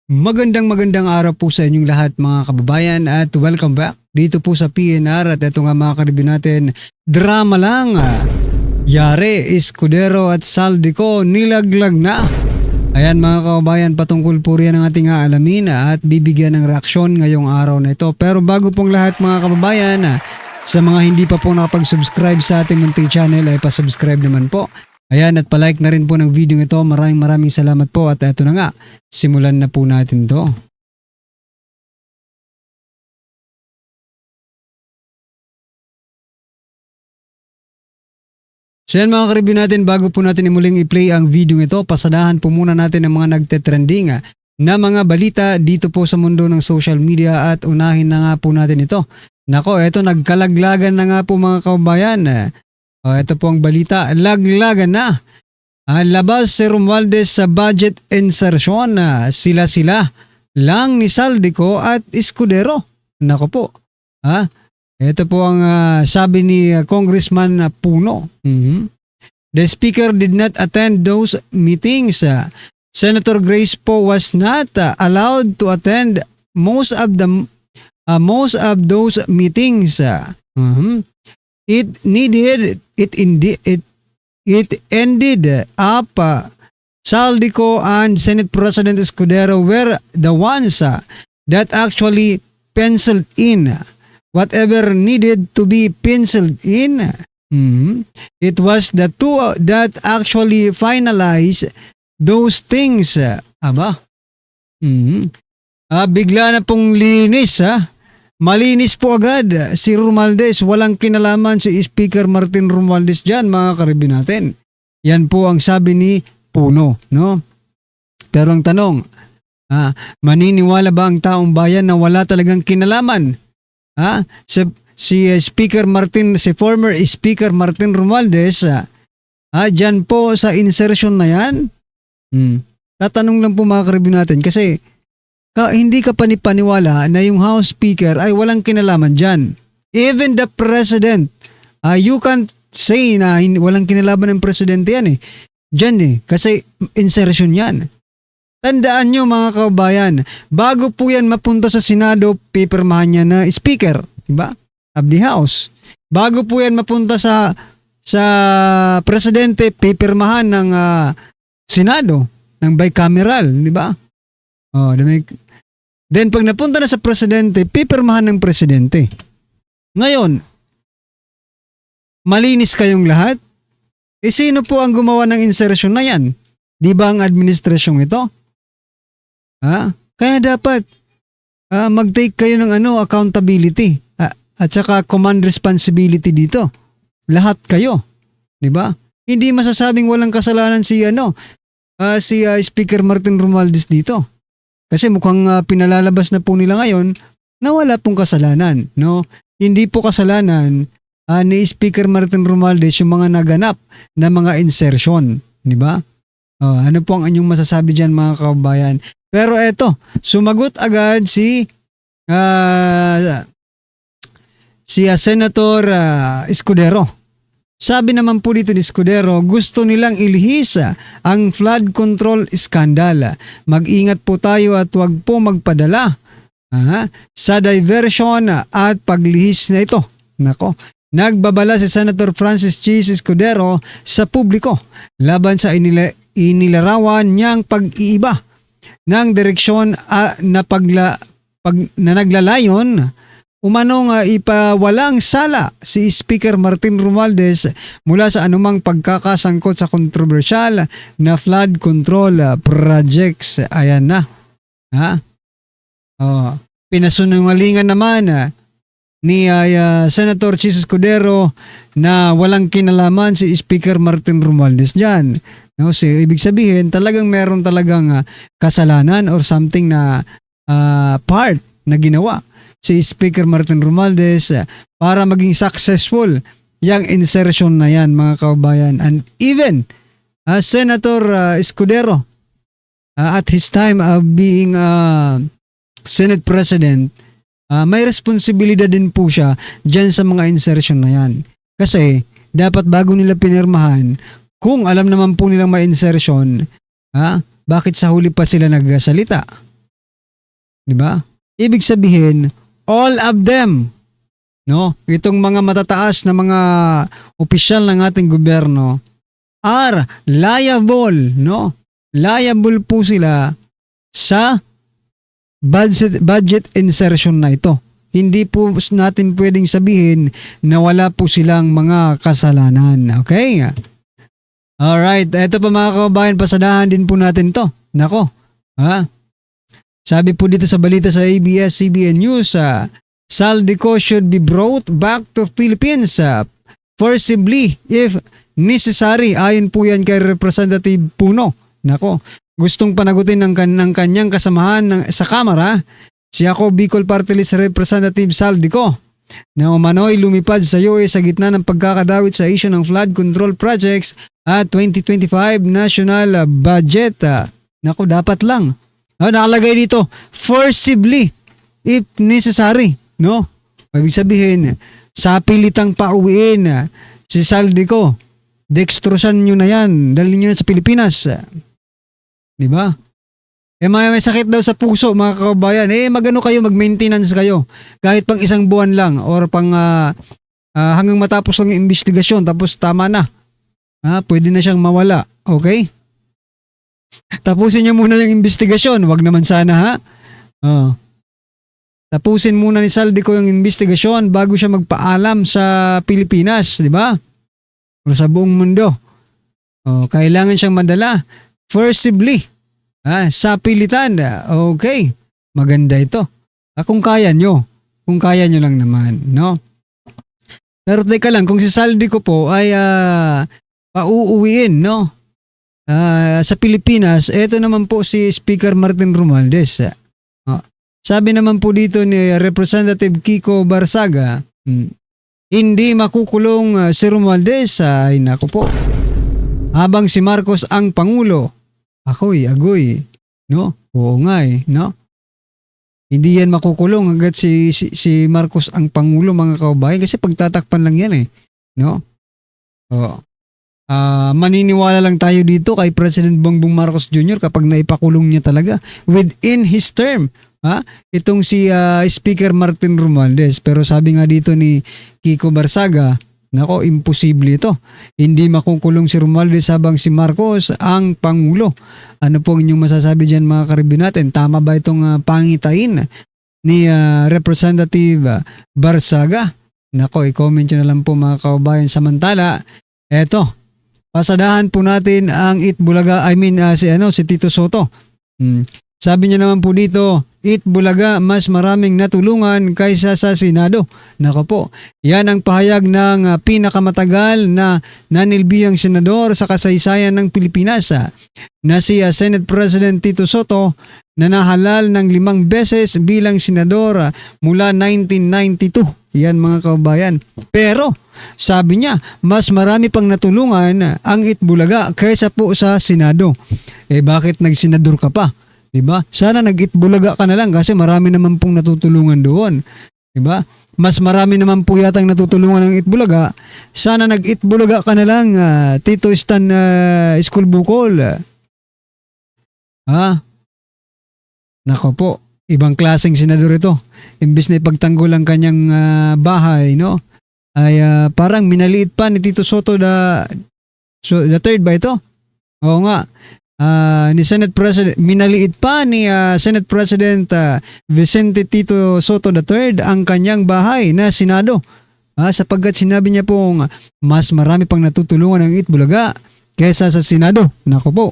Magandang araw po sa inyong lahat mga kababayan at welcome back dito po sa PNR at ito nga mga karibyo natin, drama lang. Yare, Escudero at Saldico nilaglag na. Ayan mga kababayan, patungkol po riyan ang ating aalamin at bibigyan ng reaksyon ngayong araw na ito. Pero bago pong lahat mga kababayan, sa mga hindi pa po nakapag-subscribe sa ating munting channel ay pasubscribe naman po. Ayan at palike na rin po ng video ito. Maraming salamat po at ito na nga, simulan na po natin to. So yan mga karibyo natin, bago po natin imuling i-play ang video ito, pasadahan po muna natin ang mga nagte-trending na mga balita dito po sa mundo ng social media at unahin na nga po natin ito. Nako, eto nagkalaglagan na nga po mga kababayan. Ito po ang balita, laglagan na. Labas si Romualdez sa budget insertion. Sila lang ni Saldico at Escudero. Nako po. Ito po ang sabi ni Congressman Puno. The speaker did not attend those meetings. Senator Grace Poe was not allowed to attend most of those meetings. It ended up Saldico and Senate President Escudero were the ones that actually penciled in whatever needed to be penciled in. It was the two that actually finalized those things. Bigla na pong linis Malinis po agad si Romualdez. Walang kinalaman si Speaker Martin Romualdez dyan mga karibyo natin. Yan po ang sabi ni Puno. No? Pero ang tanong, maniniwala ba ang taong bayan na wala talagang kinalaman? Si former Speaker Martin Romualdez, dyan po sa insertion na yan? Tatanong lang po mga karibyo natin kasi hindi ka panipaniwala na yung House Speaker ay walang kinalaman dyan. Even the President, you can't say na walang kinalaman ng Presidente yan Dyan kasi insertion yan. Tandaan nyo mga kababayan, bago po yan mapunta sa Senado, pipirmahan niya na Speaker, diba? Of the House. Bago po yan mapunta sa Presidente, pipirmahan ng Senado, ng bicameral, diba? Then pag napunta na sa Presidente, pipirmahan ng Presidente. Ngayon, malinis kayong lahat? Sino po ang gumawa ng insertion na yan? Di ba ang administrasyong ito? Kaya dapat mag-take kayo ng accountability at saka command responsibility dito. Lahat kayo. Di ba? Hindi masasabing walang kasalanan si Speaker Martin Romualdez dito. Kasi mukhang pinalalabas na po nila ngayon na wala pong kasalanan. No? Hindi po kasalanan ni Speaker Martin Romualdez yung mga naganap na mga insertion. Di ba? Ano po ang inyong masasabi dyan mga kababayan? Pero eto, sumagot agad si Senator Escudero. Sabi naman po dito ni Escudero, gusto nilang ilihis ang flood control scandal. Mag-ingat po tayo at huwag po magpadala sa diversion at paglihis na ito. Nako, nagbabala si Senator Francis Chis Escudero sa publiko laban sa inilarawan niyang pag-iiba ng direksyon na naglalayon umanong ipawalang sala si Speaker Martin Romualdez mula sa anumang pagkakasangkot sa kontrobersyal na flood control projects. Ayan na. Pinasunungalingan naman ni Senator Chis Escudero na walang kinalaman si Speaker Martin Romualdez dyan. So, ibig sabihin talagang meron talagang kasalanan or something na part na ginawa si Speaker Martin Romualdez para maging successful yung insertion na yan mga kababayan. And even Senator Escudero at his time of being Senate President, may responsibilidad din po siya dyan sa mga insertion na yan. Kasi dapat bago nila pinirmahan, kung alam naman po nilang may insertion, bakit sa huli pa sila nagsalita? 'Di ba? Ibig sabihin, all of them, no? Itong mga matataas na mga opisyal ng ating gobyerno are liable, no? Liable po sila sa budget insertion na ito. Hindi po natin pwedeng sabihin na wala po silang mga kasalanan. Okay? Alright, eto pa mga kababayan, pasadahan din po natin to. Nako, ha? Sabi po dito sa balita sa ABS-CBN News, Saldico should be brought back to Philippines forcibly if necessary. Ayon po yan kay Representative Puno. Nako, gustong panagutin ng kanyang kasamahan sa Kamara, si ako Bicol Party List Representative Saldico, na umano'y lumipad sa US sa gitna ng pagkakadawit sa issue ng flood control projects at 2025 national budget. Nako, dapat lang. Nakalagay dito, forcibly if necessary. No? Ibig sabihin, sa pilitang pauwiin si Saldico, dextrosan nyo na yan, dalhin nyo na sa Pilipinas. Diba? May sakit daw sa puso mga kababayan. Magano kayo, mag-maintenance kayo. Kahit pang isang buwan lang or pang hanggang matapos lang yung investigasyon tapos tama na. Pwede na siyang mawala. Okay? Tapusin niya muna yung investigasyon. Wag naman sana ha. Tapusin muna ni Saldico yung investigasyon bago siya magpaalam sa Pilipinas. Diba? O sa buong mundo. Kailangan siyang madala forcibly. Sa pilitan. Okay. Maganda ito. Kung kaya nyo. Kung kaya nyo lang naman. No? Pero teka lang, kung si Saldico po ay pauuwiin, no? Sa Pilipinas, ito naman po si Speaker Martin Romualdez. Sabi naman po dito ni Representative Kiko Barsaga, hindi makukulong si Romualdez. Ay naku po. Habang si Marcos ang Pangulo, agoy, no? Oo nga no? Hindi yan makukulong hanggat si Marcos ang Pangulo mga kababayan kasi pagtatakpan lang yan no? Maniniwala lang tayo dito kay President Bongbong Marcos Jr. kapag naipakulong niya talaga within his term. Itong si Speaker Martin Romualdez. Pero sabi nga dito ni Kiko Barsaga, nako, imposible ito. Hindi makukulong si Romualdez habang si Marcos ang Pangulo. Ano po ang inyong masasabi dyan mga karibin natin? Tama ba itong pangitain ni Representative Barsaga? Nako, i-comment nyo na lang po mga kababayan. Samantala, eto, pasadahan po natin ang Itbulaga, si Tito Soto. Sabi niya naman po dito, Itbulaga mas maraming natulungan kaysa sa Senado. Nako po, yan ang pahayag ng pinakamatagal na nanilbihang senador sa kasaysayan ng Pilipinas na si Senate President Tito Soto na nahalal ng 5 beses bilang senador mula 1992. Yan mga kababayan. Pero sabi niya, mas marami pang natulungan ang Itbulaga kaysa po sa Senado. Bakit nagsenador ka pa? Diba? Sana nag-Itbulaga ka na lang kasi marami naman pong natutulungan doon. Diba? Mas marami naman po yatang natutulungan ng Itbulaga. Sana nag-Itbulaga ka na lang, Tito Stan School Bukol. Nako po, ibang klaseng senador ito. Imbis na ipagtanggol ang kanyang bahay, no? Ay parang minaliit pa ni Tito Soto the third ba ito? Oo nga. Ni Senate President, minaliit pa ni Senate President Vicente Tito Soto III ang kanyang bahay na Senado. Sapagkat sinabi niya pong mas marami pang natutulungan ng Itbulaga kaysa sa Senado. Nako po.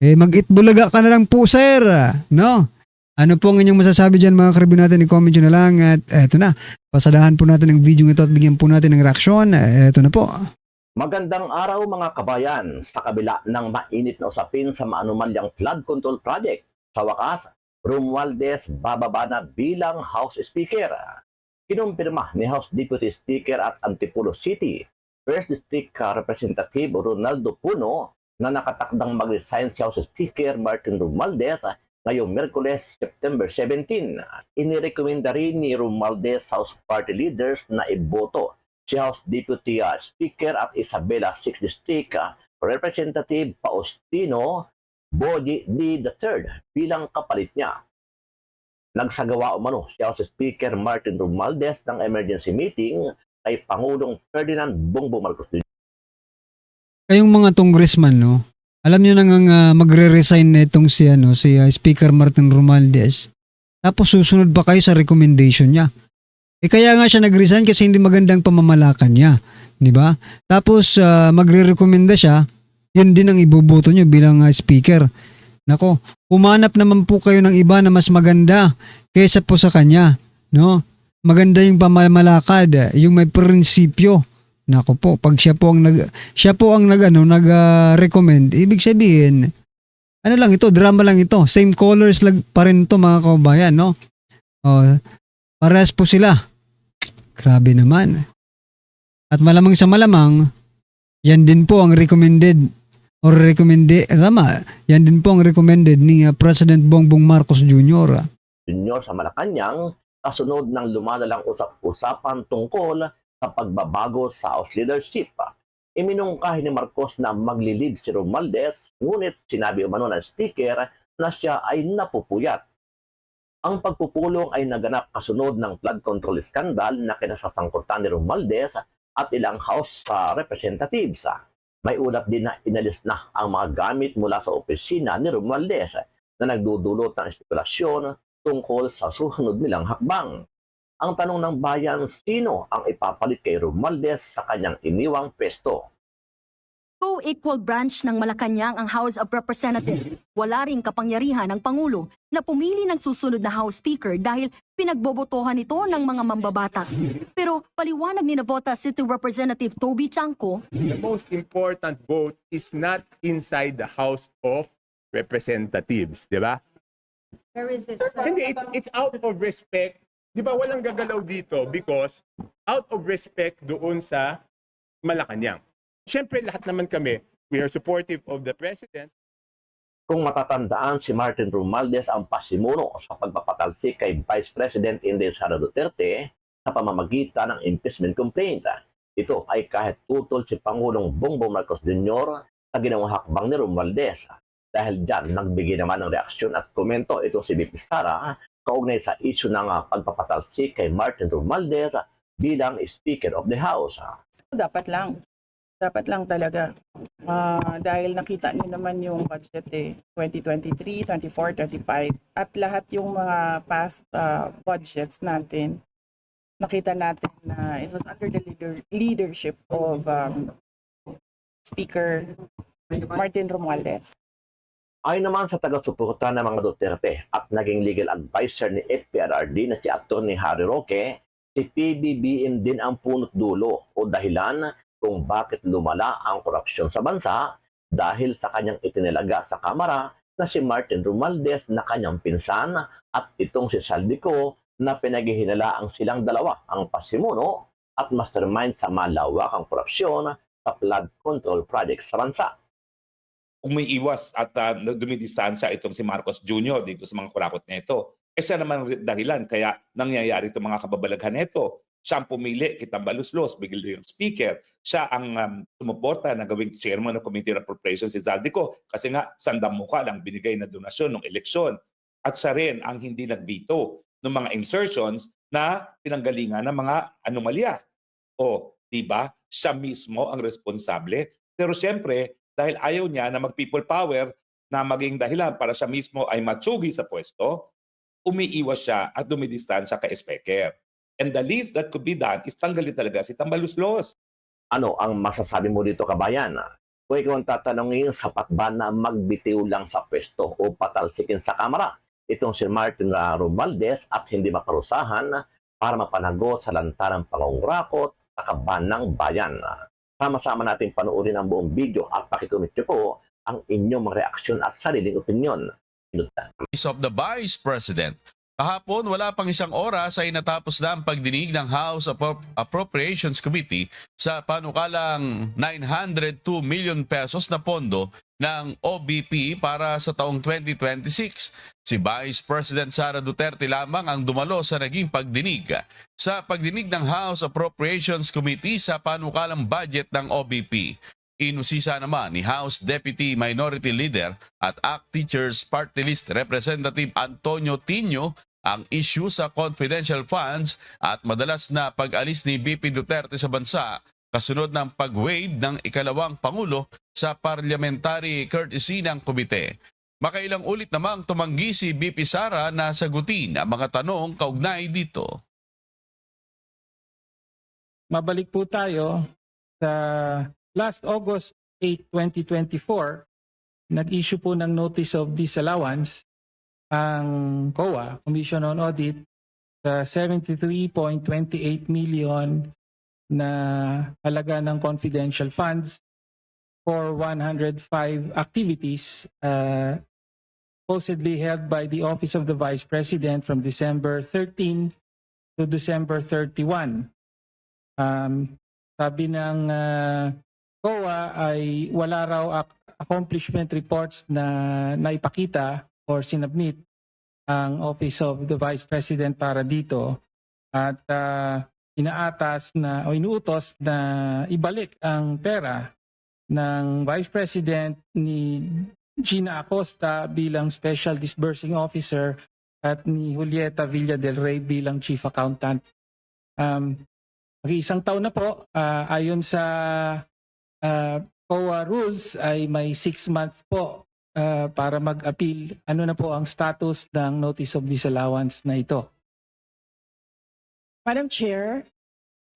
Mag-Itbulaga ka na lang po, sir. No? Ano po ang inyong masasabi dyan mga karibin natin? I-comment nyo na lang at eto na. Pasadahan po natin ang video ito at bigyan po natin ng reaksyon. Eto na po. Magandang araw mga kabayan. Sa kabila ng mainit na usapin sa maanumalyang flood control project, sa wakas, Romualdez bababa na bilang House Speaker. Kinumpirma ni House Deputy Speaker at Antipolo City, 1st District Representative Ronaldo Puno na nakatakdang mag-resign si House Speaker Martin Romualdez ngayong Miyerkules, September 17. Inirekomenda rin ni Romualdez House Party leaders na iboto si House Deputy Speaker at Isabela 6th District Representative Faustino Boji D. III bilang kapalit niya. Nagsagawa umano si House Speaker Martin Romualdez ng emergency meeting kay Pangulong Ferdinand Bongbong Marcos Jr. Kayong mga congressman, no? Alam niyo na nga magre-resign na itong si Speaker Martin Romualdez. Tapos susunod pa kayo sa recommendation niya. Kaya nga siya nag-resign kasi hindi magandang pamamalakan niya. Di ba? Tapos magre-recommenda siya, yun din ang iboboto niyo bilang speaker. Nako, humanap naman po kayo ng iba na mas maganda kaysa po sa kanya. No? Maganda yung pamamalakad, yung may prinsipyo. Nako po, pag siya po ang nag-recommend, ibig sabihin, ano lang ito, drama lang ito. Same colors lang pa rin ito mga kababayan, no? Oh, parehas po sila. Grabe naman. At malamang sa malamang, yan din po ang recommended yan din po ang recommended ni President Bongbong Marcos Jr. Jr. sa Malacanang kasunod ng lumalalang usap-usapan tungkol sa pagbabago sa House leadership. Iminungkahi ni Marcos na maglilid si Romualdez, ngunit sinabi umano ng speaker na siya ay napupuyat. Ang pagpupulong ay naganap kasunod ng flood control scandal na kinasasangkutan ni Romualdez at ilang House representatives. May ulap din na inalis na ang mga gamit mula sa opisina ni Romualdez na nagdudulot ng espekulasyon tungkol sa susunod nilang hakbang. Ang tanong ng bayan, sino ang ipapalit kay Romualdez sa kanyang iniwang pwesto? Co-equal branch ng Malacanang ang House of Representatives. Wala ring kapangyarihan ng Pangulo na pumili ng susunod na House Speaker dahil pinagbobotohan ito ng mga mambabatas. Pero paliwanag ni Navota City Representative Toby Chanco, the most important vote is not inside the House of Representatives, di ba? Hindi, it's out of respect. Di ba walang gagalaw dito because out of respect doon sa Malacanang. Siyempre lahat naman kami, we are supportive of the President. Kung matatandaan, si Martin Romualdez ang pasimuno sa pagpapatalsik kay Vice President Inday Sara Duterte sa pamamagitan ng impeachment complaint. Ito ay kahit tutol si Pangulong Bongbong Marcos Jr. sa ginawang hakbang ni Romualdez. Dahil dyan, nagbigay naman ng reaksyon at komento ito si VP Sara kaugnay sa issue ng pagpapatalsik kay Martin Romualdez bilang Speaker of the House. Dapat lang talaga. Dahil nakita niyo naman yung budget 2023, 24, 25 at lahat yung mga past budgets natin, nakita natin na it was under the leadership of Speaker Martin Romualdez. Ayon naman sa taga-suporta ng mga Duterte at naging legal advisor ni FPRRD na si Atty. Harry Roque, si PBBM din ang punot dulo o dahilan kung bakit lumala ang korupsyon sa bansa dahil sa kanyang itinilaga sa Kamara na si Martin Romualdez na kanyang pinsan at itong si Saldico na pinaghihinalaang silang dalawa ang pasimuno at mastermind sa malawakang korupsyon sa flood control project sa bansa. Umiiwas at dumidistansya itong si Marcos Jr. dito sa mga kurakot na ito. Siya naman dahilan kaya nangyayari itong mga kababalaghan nito. Siya ang pumili, Kitambaluslos, bigla yung speaker. Siya ang sumuporta na gawing chairman ng Committee on Appropriations si Zaldico kasi nga sandamuka lang binigay na donasyon ng eleksyon. At siya rin ang hindi nag-veto ng mga insertions na pinanggalingan ng mga anomalya. O, di ba? Siya mismo ang responsable. Pero siyempre, dahil ayaw niya na mag-people power na maging dahilan para siya mismo ay matsugi sa pwesto, umiiwas siya at dumidistansya kay Speaker. And the least that could be done is tanggalin talaga si Tambaluslos. Ano ang masasabi mo dito, kabayan? Kung ikaw ang tatanungin, sapat ba na magbitiw lang sa pwesto o patalsikin sa Kamara itong si Martin Romualdez at hindi maparusahan para mapanagot sa lantarang pangungrakot sa kaban ng bayan? Sama-sama natin panoorin ang buong video at pakikomment niyo po ang inyong mga reaksyon at sariling opinyon. Of the Vice President. Kahapon, wala pang isang oras ay natapos na ang pagdinig ng House Appropriations Committee sa panukalang 902 million pesos na pondo ng OBP para sa taong 2026. Si Vice President Sara Duterte lamang ang dumalo sa naging pagdinig. Sa pagdinig ng House Appropriations Committee sa panukalang budget ng OBP, Inusisa naman ni House Deputy Minority Leader at ACT Teachers Party List Representative Antonio Tino ang issue sa confidential funds at madalas na pag-alis ni BP Duterte sa bansa kasunod ng pag-waive ng ikalawang Pangulo sa parliamentary courtesy ng komite. Makailang ulit namang tumanggi si BP Sara na sagutin ang mga tanong kaugnay dito. Mabalik po tayo sa last August 8, 2024, nag-issue po ng Notice of Disallowance ang COA, Commission on Audit, sa 73.28 million na halaga ng confidential funds for 105 activities supposedly held by the Office of the Vice President from December 13 to December 31. Sabi ng COA ay wala raw accomplishment reports na naipakita or sinubmit ang Office of the Vice President para dito at inaatas na o inuutos na ibalik ang pera ng Vice President ni Gina Acosta bilang Special Disbursing Officer at ni Julieta Villa del Rey bilang Chief Accountant. Mag-iisang taon na po, ayon sa COA rules ay may 6 months po para mag-appeal. Ano na po ang status ng Notice of Disallowance na ito? Madam Chair,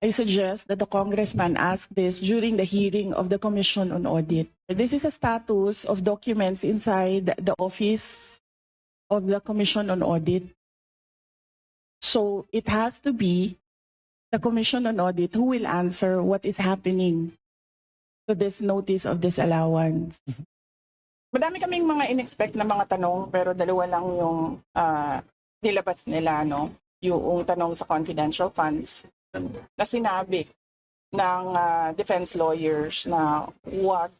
I suggest that the Congressman ask this during the hearing of the Commission on Audit. This is a status of documents inside the Office of the Commission on Audit. So it has to be the Commission on Audit who will answer what is happening to this Notice of Disallowance. Madami kaming mga in-expect na mga tanong pero dalawa lang yung nilabas nila, no? Yung tanong sa confidential funds na sinabi ng defense lawyers na huwag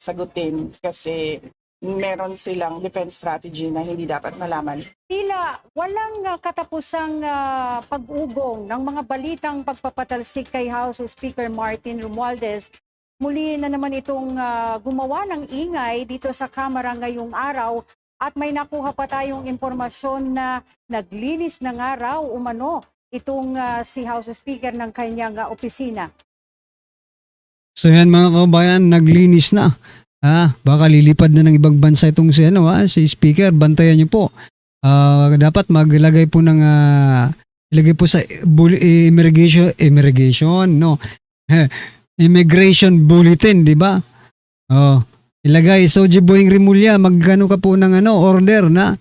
sagutin kasi meron silang defense strategy na hindi dapat malaman. Tila walang katapusang pag-ugong ng mga balitang pagpapatalsik kay House Speaker Martin Romualdez. Muli na naman itong gumawa ng ingay dito sa Kamara ngayong araw at may nakuha pa tayong impormasyon na naglinis na nga raw umano itong si House Speaker ng kanyang opisina. So yan mga kabayan, naglinis na. Baka lilipad na ng ibang bansa itong si Speaker. Bantayan niyo po. Dapat maglagay po ng ilagay po sa immigration bulletin, di ba? Ilagay Soji Boying Rimulya, magkano ka po ng order na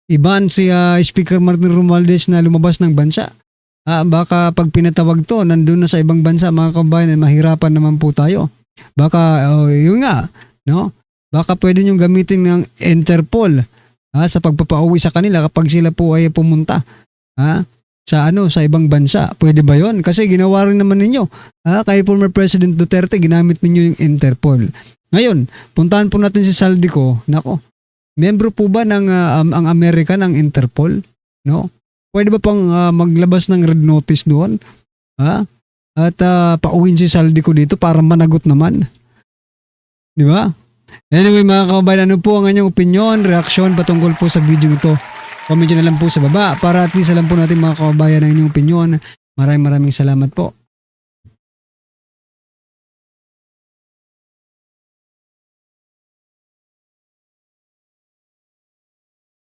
iban si Speaker Martin Romualdez na lumabas ng bansa. Baka pag pinatawag to, nandun na sa ibang bansa mga kabayan, mahirapan naman po tayo. Baka yun nga, no? Baka pwede nyo gamitin ng Interpol sa pagpapauwi sa kanila kapag sila po ay pumunta sa ibang bansa. Pwede ba yon? Kasi ginawa rin naman ninyo. Kay former President Duterte, ginamit ninyo yung Interpol. Ngayon, puntahan po natin si Saldico. Nako, membro po ba ng ang Amerika ng Interpol? No? Pwede ba pang maglabas ng red notice doon? At pauwin si Saldico dito para managot naman. Di ba? Anyway mga kababayan, ano po ang inyong opinion, reaksyon patungkol po sa video ito? Comment nyo na lang po sa baba para at least alam po natin mga kababayan ang inyong opinion. Maraming salamat po.